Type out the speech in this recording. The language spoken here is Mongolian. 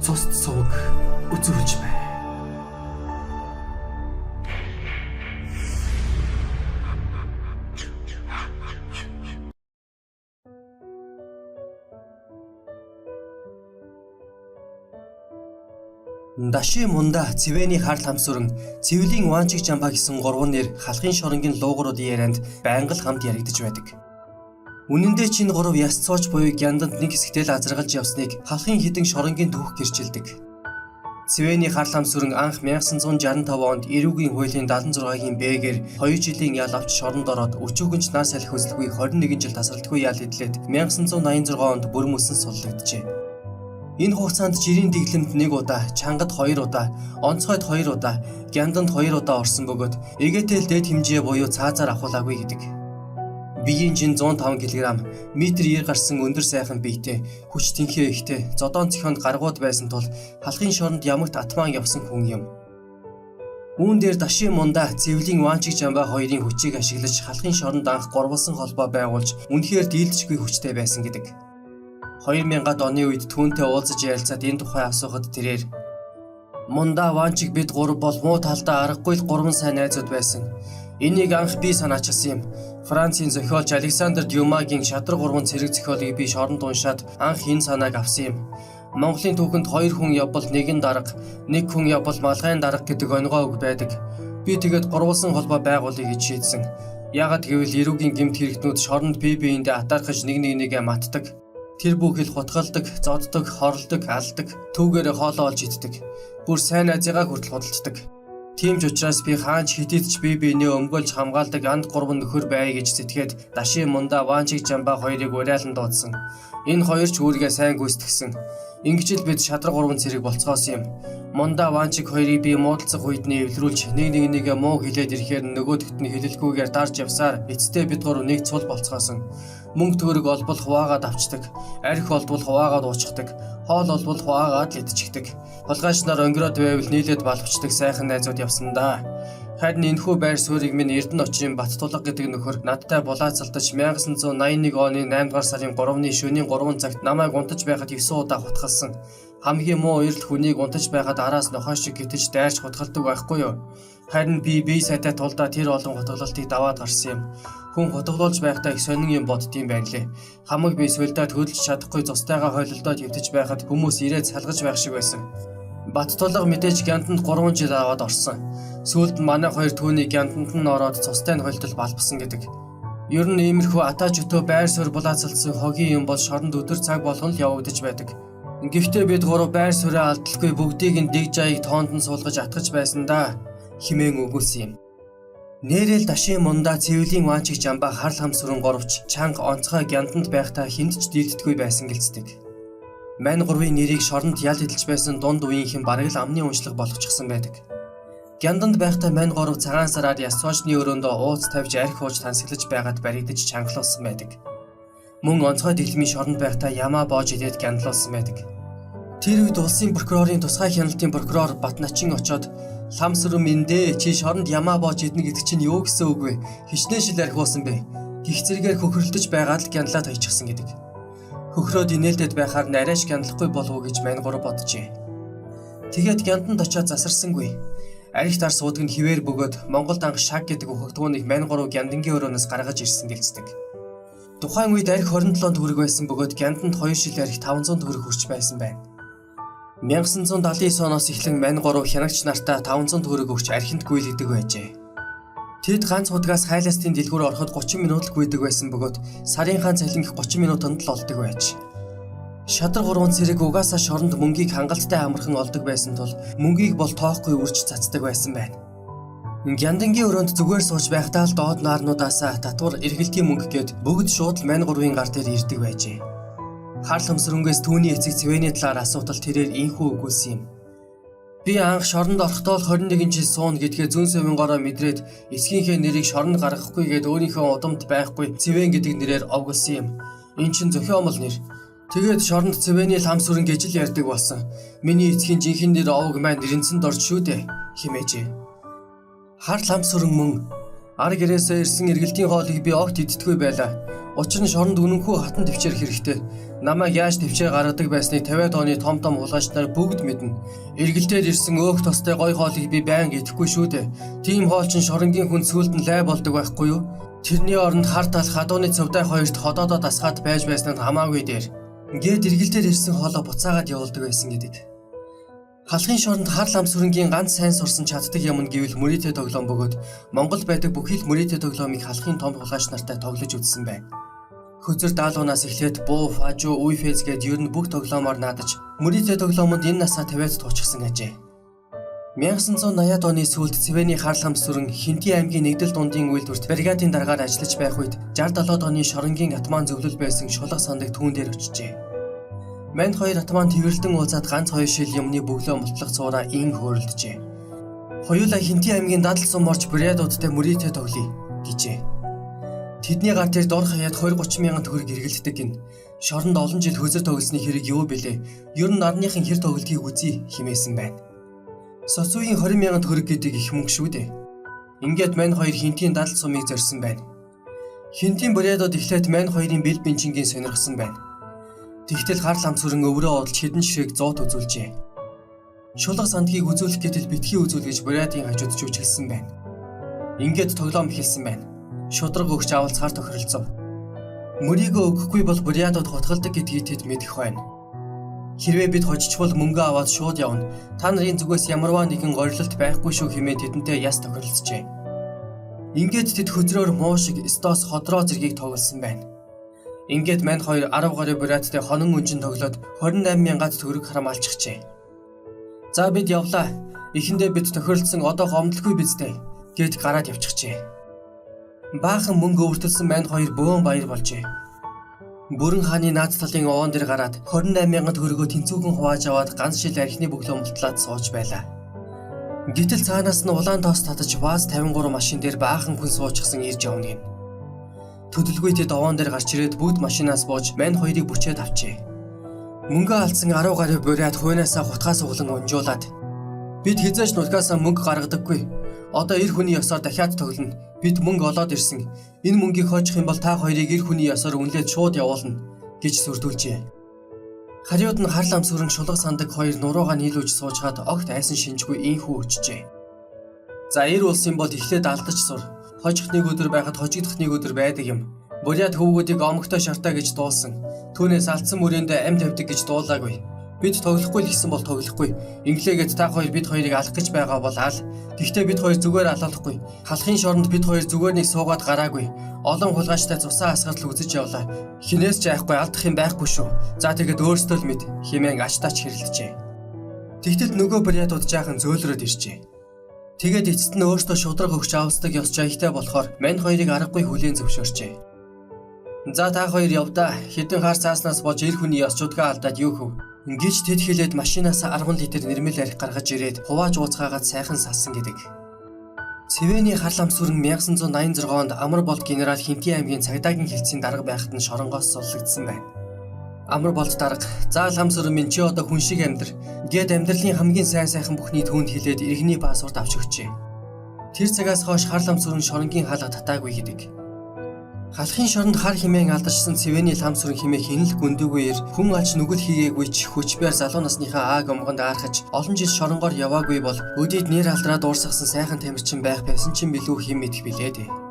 цусд сувг үзүүлж бай. Даши мунда цэвэний харл хамсүрэн цэвлийн Ванчиг жамба гэсэн гурван нэр халахын шоронгийн луугруудын ярианд байнга л хамт яригдж байдаг. Үнэн дээр чинь гурав яс цооч буюу гянданд нэг хэсэгтэй л азаргалж явсныг халахын хідэн шоронгийн түүх гэрчилдэг. Цэвэний харл хамсүрэн анх 1965 онд эрүүгийн хуулийн 76-гийн Б-гээр 2 жилийн ял авч шоронд ороод өчүүгэнч нар салхи хөсөлгүй 21 жил тасралтгүй ял эдлээд 1986 онд бүр мөсөн суллагджээ. Энэ хугацаанд жирийн дэглэмд 1 удаа, чангад 2 удаа, онцгойд 2 удаа, гянданд 2 удаа орсон бөгөөд эгээтэл дэд хэмжээ буюу цаазаар авахулаагүй гэдэг. Биеийн жин 105 кг, метр 90 гарсан өндөр сайхан биетэй, хүч тэнхээ ихтэй, зодоон цохионд гаргууд байсан тул халахын шоронд ямагт атман явсан хүн юм. Үүн дээр Даши мунда цэвлийн Ванчиг жамба хоёрын хүчийг ашиглаж халахын шоронд анх гурвалсан холбоо байгуулж үнэхээр дийлдэшгүй хүчтэй байсан гэдэг. 2000-ад оны үед түүнтэй уулзаж ярилцаад энэ тухай асуухад тэрээр "Мунда Ванчиг бид гурав бол муу талдаа аргагүй л гурван сайн найзууд байсан. Энийг анх би санаачилсан юм. Францын зохиолч Александр Дюмагийн Шадар гурван цэрэг зохиолыг би шоронд уншаад анх энэ санааг авсан юм. Монголын түүхэнд 2 хүн явбал нэгэн дарга, 1 хүн явбал малгайн дарга гэдэг онгой үг байдаг. Би тэгээд гурвалсан холбоо байгуулъя гэж шийдсэн. Яагаад гэвэл эрүүгийн гэмт хэрэгтнүүд шоронд бие биендээ атаархаж нэгээ матдаг. Тэр бүхэл хутгалдаг, зоддог, хорлдог, алдаг, түүгээрээ хоолоо олж иддэг. Бүр сайн найзыгаа хүртэл худалддаг. Тийм ч учраас би хаанч хэдийд ч бие биенээ өмгөөлж хамгаалдаг анд гурван нөхөр бай гэж сэтгэхэд Даши мунда Ванчиг жамба хоёрыг уриалан дуудсан. Энэ хоёр ч үүргээ сайн гүйцэтгсэн. Ингэж л бид Шадар гурван цэрэг болцоос юм. Мунда Ванчиг хоёрыг би муудалцах үед нь эвлэрүүлж нэгээ муу хилээд ирэхээр нөгөөдөгт нь хилэлгүйгээр дарж явсаар эцтэй бид гурав нэг цул болцгоосон. Мөнгө төгрөг олбол хуваагаад авчдаг, арх олбол хуваагаад уучдаг, хоол олбол хуваагаад л идчихдэг. Хулгайч нар өнгөрөөд байвал нийлээд балвчдаг сайхан найзууд явсан да. Харин энэхүү байр суурийг минь Эрдэнэ очрын Баттулга гэдэг нөхөр надтай булаацалтаж 1981 оны 8 дугаар сарын 3-ны шөнийн 3 цагт намайг унтаж байхад 9 удаа хутгалсан. Хамгийн муу эрэл хүнийг унтаж байхад араас нохой шиг гитэж дайрч хутгалдаг байхгүй юу? Харин би бие сайтай тулдаа тэр олон хутгалалтыг даваад гарсан юм. Хүн хутгалуулж байхдаа их сонин юм боддtiin байна лээ. Хамаг би сүлдээд хөдөлж чадахгүй цустайгаа хойлолдоод хөвтөж байхад хүмүүс ирээд салгаж байх шиг байсан. Баттулга мэдээж гянданд 3 жил аваад орсон. Сүүлд манай хоёр түүний гянданд нь ороод цустай нь хойлтол балбсан гэдэг. Ер нь иймэрхүү атаач өтөө байр суурь булаацалсан хогийн юм бол шоронд өдөр цаг болгон л явагдаж байдаг. Гэхдээ бид гурав байр суурьаа алдалгүй бүгдийг нь дэг жаыг тоонд нь суулгаж атгаж байсан да хэмээн өгүүлсэн юм. Нэрэл Даши мунда цэвлийн Ванчиг жамба харл хамсүрэн гуравч чанга онцгой гянданд байхдаа хинт ч дийлдэдгүй байсан гэлцдэг. Мань гурвын нэрийг шоронд ял эдэлж байсан дунд үеийнхэн бараг л амны уншлаг болгочихсон байдаг. Гянданд байхдаа мань гурав цагаан сараар яс цоочны өрөөндөө ууц тавьж арх ууж тансаглаж байгаад баригдаж чангалуулсан байдаг. Мөн онцгой дэглэмийн шоронд байхдаа ямаа боож идээд гяндалуулсан байдаг. Тэр үед улсын прокурорын тусгай хяналтын прокурор Батначин очоод "Ламсруу минь чи шоронд ямаа боож иднэ гэдэг чинь юу гэсэн үг вэ? Хичнээн шил архиулсан бэ? Гих зэрэгээр хөхрөлдөж байгаад л гяндалаад хоёчихсан" гэдэг. Хөхрөөд инээлдэд байхаар нарайш гяндалахгүй болов уу гэж мань гурав боджээ. Тэгээд гянданд очоод засарсангүй. Арих дар суудаг нь хിവэр бөгөөд Монголд анх шаг гэдэг ухагтгууныг мань гурав гяндангийн өрөөнөөс гаргаж ирсэн гэлцдэг. Тухайн үед арих 27 төгрөг байсан бөгөөд гянданд 2 жил арих 500 төгрөг хүрч байсан байна. 1979 оноос эхлэн мань гурав хянагч нартаа 500 төгрөг өгч архинд гүйлгдэг байжээ. Тэд ганц удаагаас хайлаастын дэлгүүр ороход 30 минут л гүйдэг байсан бөгөөд сарынхаа цалинг 30 минутанд л олдог байж. Шадар гурван цэрэг угаасаа шоронд мөнгийг хангалттай амархан олдог байсан тул мөнгийг бол тоохгүй үрж цацдаг байсан байна. Гяндангийн өрөөнд зүгээр сууж байхдаа л доод наарнуудаасаа татвар эргэлтийн мөнгө гээд бүгд шууд л мань гурвын гар дээр ирдэг байжээ. Харл хамсрүнгээс түүний эцэг цэвэний талаар асуутал тэрээр инхүү өгүүлсэн юм. Би анх шоронд орохдоо 21 жил суун гэдгээ зүүн совингороо мэдрээд эцгийнхээ нэрийг шоронд гаргахгүйгээд өөрийнхөө удамд байхгүй цэвэн гэдэг нэрээр овголсон юм. Энэ чинь зохиомол нэр. Тэгээд шоронд цэвэний ламсүрэн гэж л ярьдаг болсон. Миний эцгийн жинхэнэ нэр овг маань нэрэнцэнд орж шүү дээ хэмээжээ. Харл хамсүрэн мөн ар гэрээсээ ирсэн эргэлтийн хоолыг би огт иддэггүй байлаа. Учир нь шоронд үнэнхүү хатан төвчээр хэрэгтэй. Намайг яаж төвчээр гаргадаг байсныг 50-аад оны том хулгайч нар бүгд мэднэ. Эргэлдээр ирсэн өөх тостой гой хоолыг би байнга идэхгүй шүү дээ. Тийм хоол чин шоронгийн хүн сүлд нь лай болдог байхгүй юу? Тэрний оронд хар тал хадууны цөвдай хоёрт ходоодоо дасгаад байж байснад хамаагүй дээр. Ингээд эргэлдээр ирсэн хоолоо буцаагаад явуулдаг байсан гэдэг. Халахын шоронд хар лам сүрэнгийн ганц сайн сурсан чаддаг юм нь гэвэл мөрийтэй тоглоом бөгөөд Монгол байдаг бүхий л мөрийтэй тоглоомыг халахын том хулгайч нартай тоглож үзсэн байна. Хөзөр даалуунаас эхлээд буу, фажуу, уйфэз гээд ер нь бүх тоглоомоор наадаж мөрийтэй тоглоомонд энэ насаа 50-аад туучсан ажээ. 1980-ад оны сүүлд Цэвэний хар лам сүрэн Хинти аймгийн Нэгдэл дундын үйлдвэрт бригадын дараагаар ажиллаж байх үед 60-70-ад оны шоронгийн атман зөвлөл байсан шулах сандаг түүн дээр очижээ. Мань хоёр атман тэрвэрлдэн уулзаад ганц хоёр шил юмны бөглөө мултлах цуураа ин хөөрөлдөжээ. Хоёулаа Хинти аймгийн дадал сум орж бригадуудтай мөрийтэй тоглоё гэжээ. Тэдний гар дээр дор хаяад 20-30 мянган төгрөг эргэлддэг гин. Шоронд олон жил хөзөр тоглосны хэрэг юу бэлээ? Ер нь нарныхын хэр тоглодгийг үзье хэмээсэн байна. Соцуугийн 20 мянган төгрөг гэдэг их мөнгө шүү дээ. Ингээд мань хоёр Хинтийн дадал сумыг зорьсон байна. Хинтийн бригадууд эхлээд мань хоёрын бэл бенчингийн сонирхсан байна. Тэгтэл хар лам сүрэн өврөө одолж хэдэн ширхэг зоот үзүүлжээ. Шулах сандгийг үзүүлэх гэтэл битгий үзүүлгэж бригадын хажууд жүжиглсэн байна. Ингээд тоглоом эхэлсэн байна. Шудраг өгч авалцгаар тохиролцов. Мөрийгөө өгөхгүй бол бригадууд хотголдог гэдгийг тэд мэдэх байна. Хэрвээ бид хожичвол мөнгө аваад шууд явна. Та нарын зүгээс ямарваа нэгэн горилолт байхгүй шүү хэмээн тэдэнтэй яс тохиролцжээ. Ингээд тэд хөдрөөр муу шиг стос ходроо зэргийг тоглосон байна. Ингээд мань хоёр 10 гаруй бригадтай хонон үнжин тоглоод 28 мянгаад төгрөг харамалчихжээ. За бид явлаа. Эхэндээ бид тохиролцсон одоо гомдлохгүй биз дээ гэд гараад явчихжээ. Баахан мөнгө өвөртөлсөн мань хоёр бөөн баяр болжээ. Бүрэн хааны наад талын овоон дээр гараад 28 мянган төгрөгөө тэнцүүхэн хувааж аваад ганц шил архины бөглөө мултлаад сууж байлаа. Гэтэл цаанаас нь улаан тоос татаж ВАЗ 53 машин дээр баахан хүн суучихсан ирж явна гин. Төдөлгүй тэд овоон дээр гарч ирээд бүгд машинаас бууж мань хоёрыг бүчээд авчээ. Мөнгө алдсан 10 гаруй буряд хуйнаасаа хутгаас углан унжуулаад бид хизээч нутгаасаа мөнгө гаргадаггүй. Одоо эр хүний ёсоор дахиад тоглоно. Бид мөнгө олоод ирсэн. Энэ мөнгийг хойчих юм бол та хоёрыг эр хүний ёсоор үнэлээд шууд явуулна гэж сүрдүүлжээ. Хариуд нь хар лам сүрэн шулах сандаг хоёр нуруугаа нийлүүлж суужгаад огт айсан шинжгүй инхүү өчжээ. За эр улсын бол эхлээд алдаж сур. Хожих нэг өдөр байхад хожигдох нэг өдөр байдаг юм. Буряд хөвгүүдийг омогтой шартаа гэж дуулсан. Түүнээс алдсан мөрөндөө амь тавьдаг гэж дуулаагүй. Бид тоглохгүй л гэсэн бол тоглохгүй. Инглигээд та хоёр бид хоёрыг алах гэж байгаа бол ал. Гэхдээ бид хоёр зүгээр алуулахгүй. Халахын шоронд бид хоёр зүгээр нэг суугаад гараагүй. Олон хулгайчтай цусаа асгартал үзэж явлаа. Хинээс ч айхгүй алдах юм байхгүй шүү. За тэгээд өөрсдөө л мэд хэмээн ачтаач хэрэлдэжээ. Тэгтэл нөгөө бригадууд жаахан зөөлрөөд иржээ. Тэгээд эцэст нь өөртөө шудраг өгч авсдаг ёс жаягтай болохоор мань хоёрыг аргагүй хүлээн зөвшөөрчээ. За та хоёр явдаа. Хэдэн хар цааснаас болж эр хүний ёс чудгаа алдаад юу хөв? Ингэж тэд хэлээд машинаас 10 литр нэрмэл арх гаргаж ирээд хувааж ууцгаагаад сайхан салсан гэдэг. Цэвэний хар лам сүрэн 1986 онд Амар болд генерал Хинти аймгийн цагдаагийн хэлтсийн дарга байхад нь шоронгоос суллагдсан байна. Амар болд дарга "За лам сүрэн минь чи одоо хүн шиг амьдр" гэд амьдралын хамгийн сайхан бүхний түүнд хэлээд иргэний паспорт авч өгчээ. Тэр цагаас хойш хар лам сүрэн шоронгийн хаалга татаагүй гэдэг. Халахын шоронд хар химээн алдажсан Цэвэний лам сүрэн химээ хинэл гүндүүгээр хүн алж нүгэл хийгээгүй ч хүчбээр залуу насныхаа ааг омгонд аархаж олон жил шоронгоор яваагүй бол өдийд нэр алдраад уурсгасан сайхан тамирчин байх байсан ч юм билүү хэм мэдэх билээ дээ.